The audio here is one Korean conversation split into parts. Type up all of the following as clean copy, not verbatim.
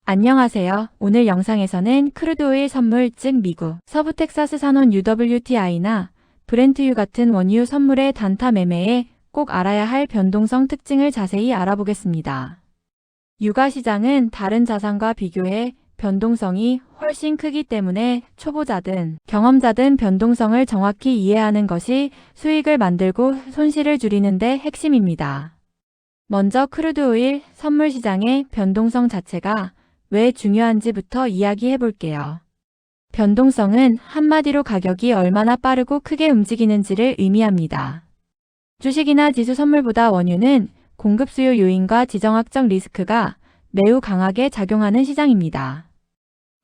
안녕하세요. 오늘 영상에서는 크루드오일 선물 즉 미국 서부 텍사스 산원 UWTI나 브렌트유 같은 원유 선물의 단타 매매에 꼭 알아야 할 변동성 특징을 자세히 알아보겠습니다. 유가 시장은 다른 자산과 비교해 변동성이 훨씬 크기 때문에 초보자든 경험자든 변동성을 정확히 이해하는 것이 수익을 만들고 손실을 줄이는 데 핵심입니다. 먼저 크루드오일 선물 시장의 변동성 자체가 왜 중요한지부터 이야기해 볼게요. 변동성은 한마디로 가격이 얼마나 빠르고 크게 움직이는지를 의미합니다. 주식이나 지수 선물보다 원유는 공급 수요 요인과 지정학적 리스크가 매우 강하게 작용하는 시장입니다.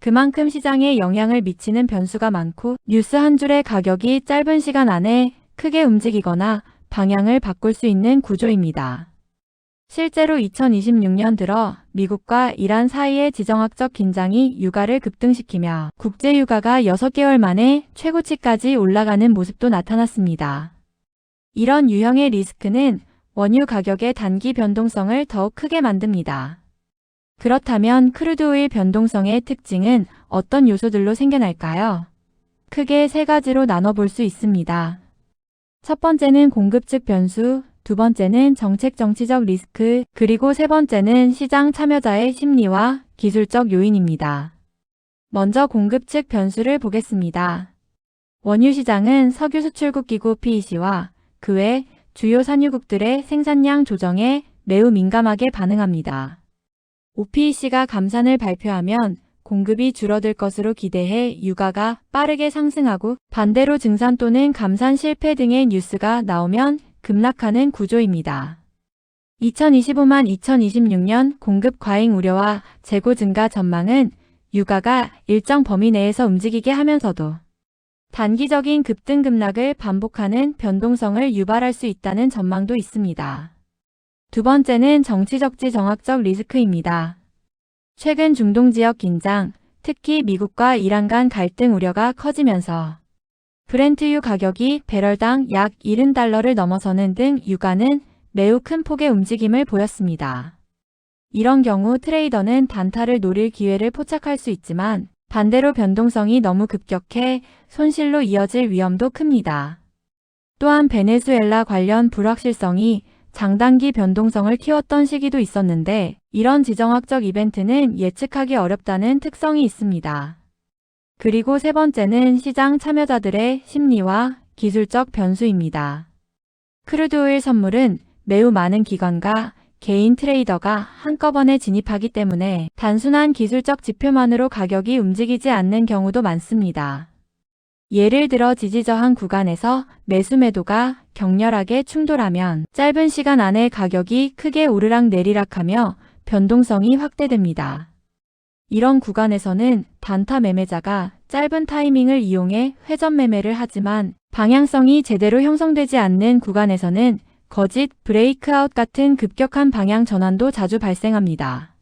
그만큼 시장에 영향을 미치는 변수가 많고 뉴스 한 줄의 가격이 짧은 시간 안에 크게 움직이거나 방향을 바꿀 수 있는 구조입니다. 실제로 2026년 들어 미국과 이란 사이의 지정학적 긴장이 유가를 급등시키며 국제유가가 6개월 만에 최고치까지 올라가는 모습도 나타났습니다. 이런 유형의 리스크는 원유 가격의 단기 변동성을 더욱 크게 만듭니다. 그렇다면 크루드오일 변동성의 특징은 어떤 요소들로 생겨날까요? 크게 세 가지로 나눠볼 수 있습니다. 첫 번째는 공급 측 변수, 두 번째는 정치적 리스크, 그리고 세 번째는 시장 참여자의 심리와 기술적 요인입니다. 먼저 공급 측 변수를 보겠습니다. 원유 시장은 석유 수출국 기구 PEC와 그 외 주요 산유국들의 생산량 조정에 매우 민감하게 반응합니다. OPEC가 감산을 발표하면 공급이 줄어들 것으로 기대해 유가가 빠르게 상승하고 반대로 증산 또는 감산 실패 등의 뉴스가 나오면 급락하는 구조입니다. 2025만 2026년 공급 과잉 우려와 재고 증가 전망은 유가가 일정 범위 내에서 움직이게 하면서도 단기적인 급등 급락을 반복하는 변동성을 유발할 수 있다는 전망도 있습니다. 두 번째는 정치적 지정학적 리스크입니다. 최근 중동 지역 긴장, 특히 미국과 이란 간 갈등 우려가 커지면서 브렌트유 가격이 배럴당 약 70달러를 넘어서는 등 유가는 매우 큰 폭의 움직임을 보였습니다. 이런 경우 트레이더는 단타를 노릴 기회를 포착할 수 있지만 반대로 변동성이 너무 급격해 손실로 이어질 위험도 큽니다. 또한 베네수엘라 관련 불확실성이 장단기 변동성을 키웠던 시기도 있었는데 이런 지정학적 이벤트는 예측하기 어렵다는 특성이 있습니다. 그리고 세 번째는 시장 참여자들의 심리와 기술적 변수입니다. 크루드오일 선물은 매우 많은 기관과 개인 트레이더가 한꺼번에 진입하기 때문에 단순한 기술적 지표만으로 가격이 움직이지 않는 경우도 많습니다. 예를 들어 지지저항 구간에서 매수 매도가 격렬하게 충돌하면 짧은 시간 안에 가격이 크게 오르락 내리락하며 변동성이 확대됩니다. 이런 구간에서는 단타 매매자가 짧은 타이밍을 이용해 회전 매매를 하지만 방향성이 제대로 형성되지 않는 구간에서는 거짓 브레이크아웃 같은 급격한 방향 전환도 자주 발생합니다.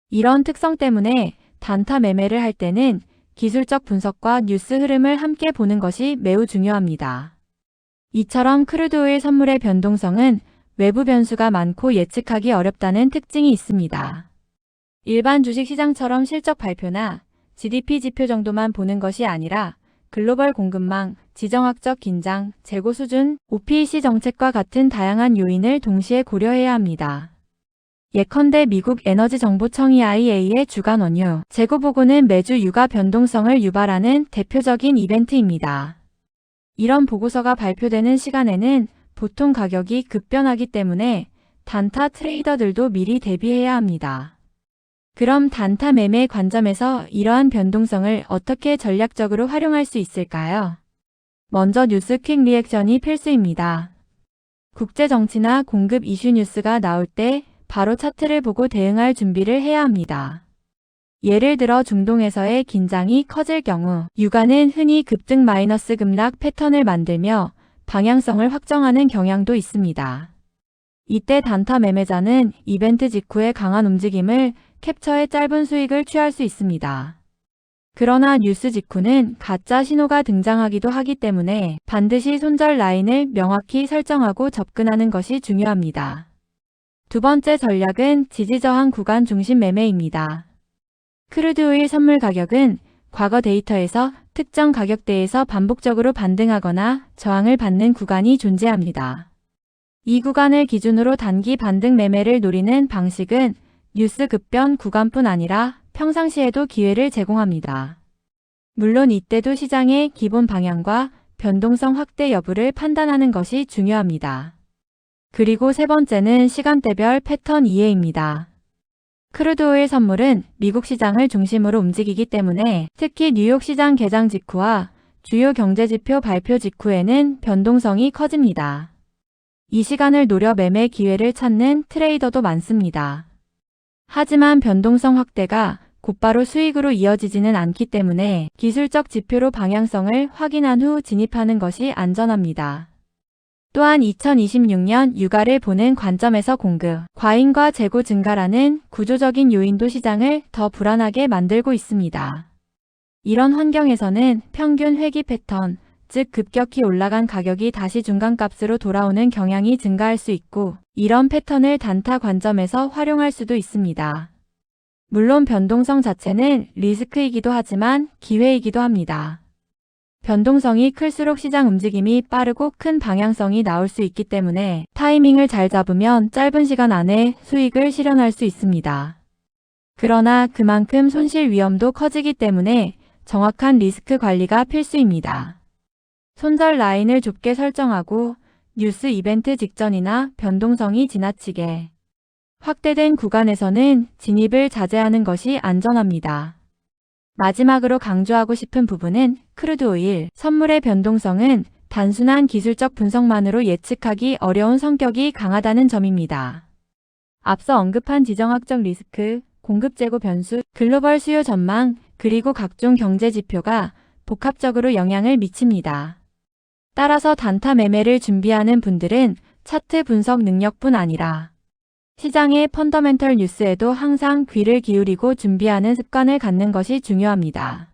이런 특성 때문에 단타 매매를 할 때는 기술적 분석과 뉴스 흐름을 함께 보는 것이 매우 중요합니다. 이처럼 크루드오일 선물의 변동성은 외부 변수가 많고 예측하기 어렵다는 특징이 있습니다. 일반 주식시장처럼 실적 발표나 GDP 지표 정도만 보는 것이 아니라 글로벌 공급망, 지정학적 긴장, 재고 수준, OPEC 정책과 같은 다양한 요인을 동시에 고려해야 합니다. 예컨대 미국 에너지정보청이 IEA의 주간 원유 재고 보고는 매주 유가 변동성을 유발하는 대표적인 이벤트입니다. 이런 보고서가 발표되는 시간에는 보통 가격이 급변하기 때문에 단타 트레이더들도 미리 대비해야 합니다. 그럼 단타 매매 관점에서 이러한 변동성을 어떻게 전략적으로 활용할 수 있을까요? 먼저 뉴스 퀵 리액션이 필수입니다. 국제 정치나 공급 이슈 뉴스가 나올 때 바로 차트를 보고 대응할 준비를 해야 합니다. 예를 들어 중동에서의 긴장이 커질 경우 유가는 흔히 급등 마이너스 급락 패턴을 만들며 방향성을 확정하는 경향도 있습니다. 이때 단타 매매자는 이벤트 직후의 강한 움직임을 캡처해 짧은 수익을 취할 수 있습니다. 그러나 뉴스 직후는 가짜 신호가 등장하기도 하기 때문에 반드시 손절 라인을 명확히 설정하고 접근하는 것이 중요합니다. 두 번째 전략은 지지저항 구간 중심 매매입니다. 크루드 오일 선물 가격은 과거 데이터에서 특정 가격대에서 반복적으로 반등하거나 저항을 받는 구간이 존재합니다. 이 구간을 기준으로 단기 반등 매매를 노리는 방식은 뉴스 급변 구간뿐 아니라 평상시에도 기회를 제공합니다. 물론 이때도 시장의 기본 방향과 변동성 확대 여부를 판단하는 것이 중요합니다. 그리고 세 번째는 시간대별 패턴 이해입니다. 크루드 오일 선물은 미국 시장을 중심으로 움직이기 때문에 특히 뉴욕 시장 개장 직후와 주요 경제지표 발표 직후에는 변동성이 커집니다. 이 시간을 노려 매매 기회를 찾는 트레이더도 많습니다. 하지만 변동성 확대가 곧바로 수익으로 이어지지는 않기 때문에 기술적 지표로 방향성을 확인한 후 진입하는 것이 안전합니다. 또한 2026년 유가를 보는 관점에서 공급, 과잉과 재고 증가라는 구조적인 요인도 시장을 더 불안하게 만들고 있습니다. 이런 환경에서는 평균 회귀 패턴, 즉 급격히 올라간 가격이 다시 중간값으로 돌아오는 경향이 증가할 수 있고, 이런 패턴을 단타 관점에서 활용할 수도 있습니다. 물론 변동성 자체는 리스크이기도 하지만 기회이기도 합니다. 변동성이 클수록 시장 움직임이 빠르고 큰 방향성이 나올 수 있기 때문에 타이밍을 잘 잡으면 짧은 시간 안에 수익을 실현할 수 있습니다. 그러나 그만큼 손실 위험도 커지기 때문에 정확한 리스크 관리가 필수입니다. 손절 라인을 좁게 설정하고 뉴스 이벤트 직전이나 변동성이 지나치게 확대된 구간에서는 진입을 자제하는 것이 안전합니다. 마지막으로 강조하고 싶은 부분은 크루드 오일 선물의 변동성은 단순한 기술적 분석만으로 예측하기 어려운 성격이 강하다는 점입니다. 앞서 언급한 지정학적 리스크, 공급 재고 변수, 글로벌 수요 전망, 그리고 각종 경제 지표가 복합적으로 영향을 미칩니다. 따라서 단타 매매를 준비하는 분들은 차트 분석 능력뿐 아니라 시장의 펀더멘털 뉴스에도 항상 귀를 기울이고 준비하는 습관을 갖는 것이 중요합니다.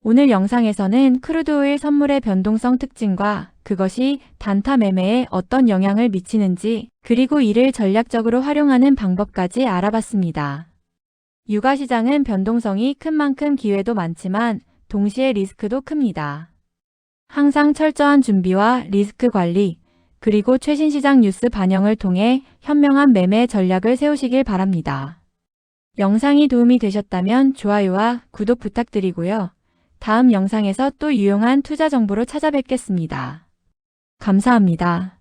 오늘 영상에서는 크루드 오일 선물의 변동성 특징과 그것이 단타 매매에 어떤 영향을 미치는지, 그리고 이를 전략적으로 활용하는 방법까지 알아봤습니다. 유가 시장은 변동성이 큰 만큼 기회도 많지만 동시에 리스크도 큽니다. 항상 철저한 준비와 리스크 관리, 그리고 최신 시장 뉴스 반영을 통해 현명한 매매 전략을 세우시길 바랍니다. 영상이 도움이 되셨다면 좋아요와 구독 부탁드리고요. 다음 영상에서 또 유용한 투자 정보로 찾아뵙겠습니다. 감사합니다.